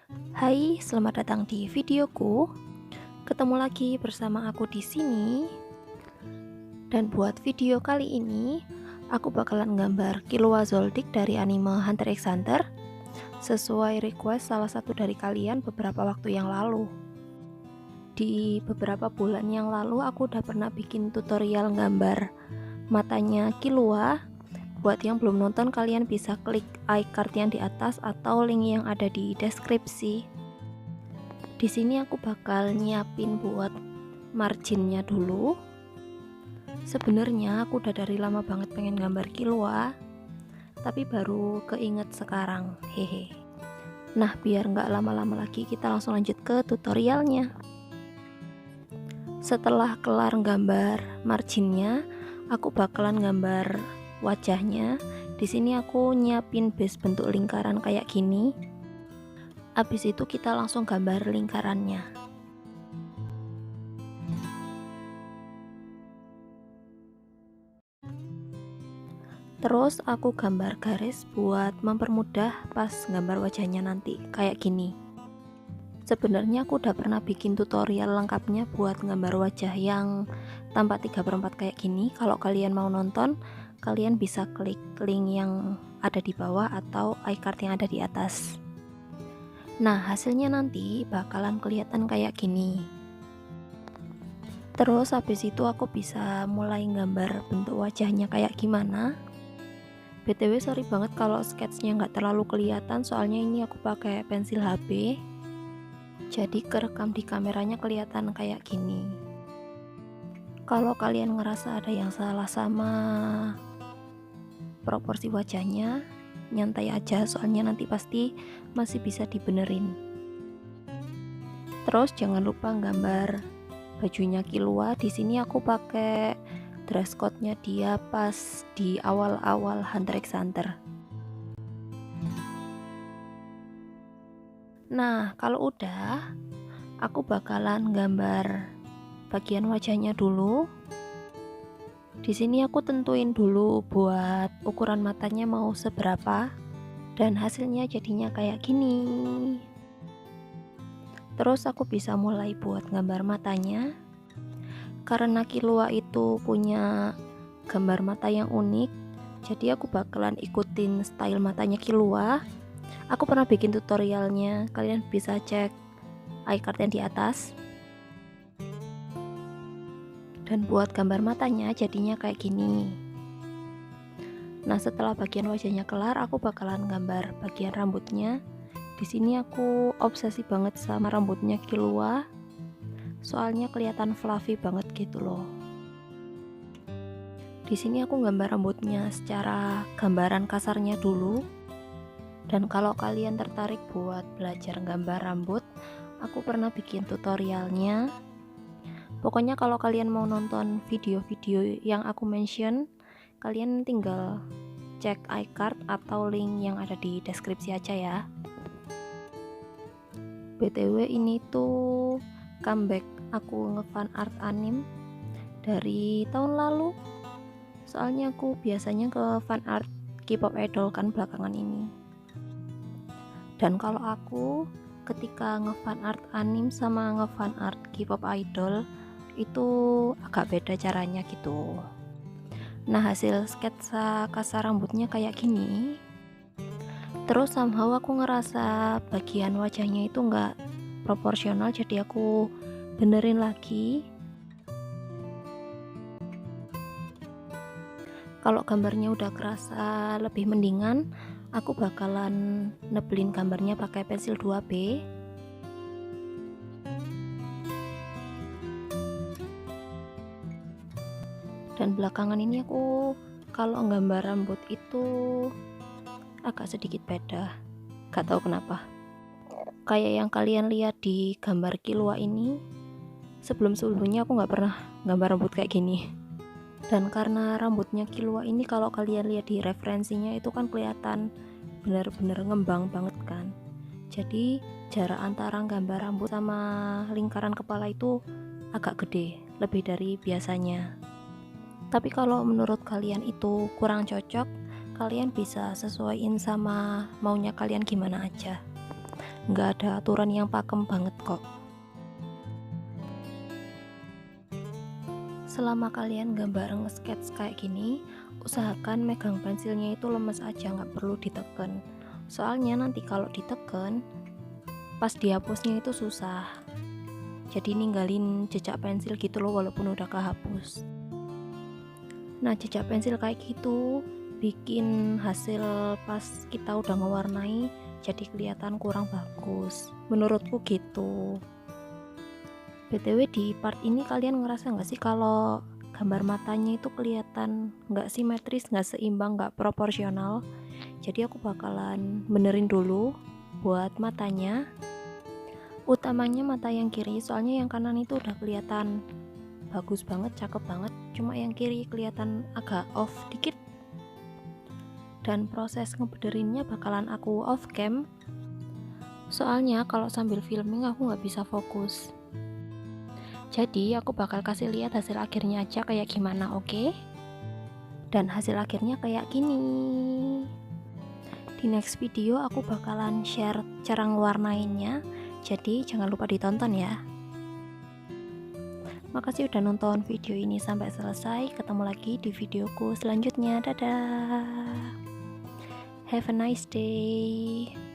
Hai, selamat datang di videoku. Ketemu lagi bersama aku di sini. Dan buat video kali ini, aku bakalan gambar Killua Zoldyck dari anime Hunter x Hunter sesuai request salah satu dari kalian beberapa waktu yang lalu. Di beberapa bulan yang lalu aku udah pernah bikin tutorial gambar matanya Killua. Buat yang belum nonton, kalian bisa klik iCard yang di atas atau link yang ada di deskripsi. Di sini aku bakal nyiapin buat marginnya dulu. Sebenarnya aku udah dari lama banget pengen gambar Killua, tapi baru keinget sekarang, hehe. Nah, biar nggak lama-lama lagi, kita langsung lanjut ke tutorialnya. Setelah kelar gambar marginnya, aku bakalan gambar wajahnya. Di sini aku nyiapin base bentuk lingkaran kayak gini. Habis itu kita langsung gambar lingkarannya. Terus aku gambar garis buat mempermudah pas gambar wajahnya nanti kayak gini. Sebenarnya aku udah pernah bikin tutorial lengkapnya buat gambar wajah yang tanpa 3/4 kayak gini. Kalau kalian mau nonton, kalian bisa klik link yang ada di bawah atau iCard yang ada di atas. Nah, hasilnya nanti bakalan kelihatan kayak gini. Terus habis itu aku bisa mulai gambar bentuk wajahnya kayak gimana. BTW sorry banget kalau sketsnya nggak terlalu kelihatan, soalnya ini aku pakai pensil HP, jadi kerekam di kameranya kelihatan kayak gini. Kalau kalian ngerasa ada yang salah sama proporsi wajahnya, nyantai aja, soalnya nanti pasti masih bisa dibenerin. Terus jangan lupa gambar bajunya Killua. Di sini aku pakai dress code-nya dia pas di awal-awal Hunter x Hunter. Nah, kalau udah, aku bakalan gambar bagian wajahnya dulu. Di sini aku tentuin dulu buat ukuran matanya mau seberapa, dan hasilnya jadinya kayak gini. Terus aku bisa mulai buat gambar matanya. Karena Killua itu punya gambar mata yang unik, jadi aku bakalan ikutin style matanya Killua. Aku pernah bikin tutorialnya, kalian bisa cek iCard yang di atas. Dan buat gambar matanya jadinya kayak gini. Nah, setelah bagian wajahnya kelar, aku bakalan gambar bagian rambutnya. Di sini aku obsesi banget sama rambutnya Killua, soalnya kelihatan fluffy banget gitu loh. Di sini aku gambar rambutnya secara gambaran kasarnya dulu. Dan kalau kalian tertarik buat belajar gambar rambut, aku pernah bikin tutorialnya. Pokoknya kalau kalian mau nonton video-video yang aku mention, kalian tinggal cek iCard atau link yang ada di deskripsi aja ya. BTW ini tuh comeback aku ngefan art anime dari tahun lalu. Soalnya aku biasanya ke fan art K-pop idol kan belakangan ini. Dan kalau aku ketika ngefan art anime sama ngefan art K-pop idol itu agak beda caranya gitu. Nah, hasil sketsa kasar rambutnya kayak gini. Terus somehow aku ngerasa bagian wajahnya itu nggak proporsional, jadi aku benerin lagi. Kalau gambarnya udah kerasa lebih mendingan, aku bakalan nebelin gambarnya pakai pensil 2B. Dan belakangan ini aku kalau gambar rambut itu agak sedikit beda, gak tahu kenapa. Kayak yang kalian lihat di gambar Killua ini, sebelum-sebelumnya aku gak pernah gambar rambut kayak gini. Dan karena rambutnya Killua ini kalau kalian lihat di referensinya itu kan kelihatan bener-bener ngembang banget kan. Jadi jarak antara gambar rambut sama lingkaran kepala itu agak gede, lebih dari biasanya. Tapi kalau menurut kalian itu kurang cocok, kalian bisa sesuaiin sama maunya kalian gimana aja. nggak ada aturan yang pakem banget kok. Selama kalian gambar nge-sketch kayak gini, usahakan megang pensilnya itu lemes aja, nggak perlu diteken. Soalnya nanti kalau diteken, pas dihapusnya itu susah. Jadi ninggalin jejak pensil gitu loh, walaupun udah kehapus. Nah, jejak pensil kayak gitu bikin hasil pas kita udah ngewarnai jadi kelihatan kurang bagus. Menurutku gitu. BTW di part ini kalian ngerasa nggak sih kalau gambar matanya itu kelihatan nggak simetris, nggak seimbang, nggak proporsional? Jadi aku bakalan benerin dulu buat matanya. Utamanya mata yang kiri, soalnya yang kanan itu udah kelihatan bagus banget, cakep banget. Cuma yang kiri kelihatan agak off dikit. Dan proses ngebederinnya bakalan aku off cam. Soalnya kalau sambil filming aku nggak bisa fokus. Jadi aku bakal kasih lihat hasil akhirnya aja kayak gimana, oke? Dan hasil akhirnya kayak gini. Di next video aku bakalan share cara ngewarnainnya, jadi jangan lupa ditonton ya. Makasih udah nonton video ini sampai selesai. Ketemu lagi di videoku selanjutnya. Dadah. Have a nice day.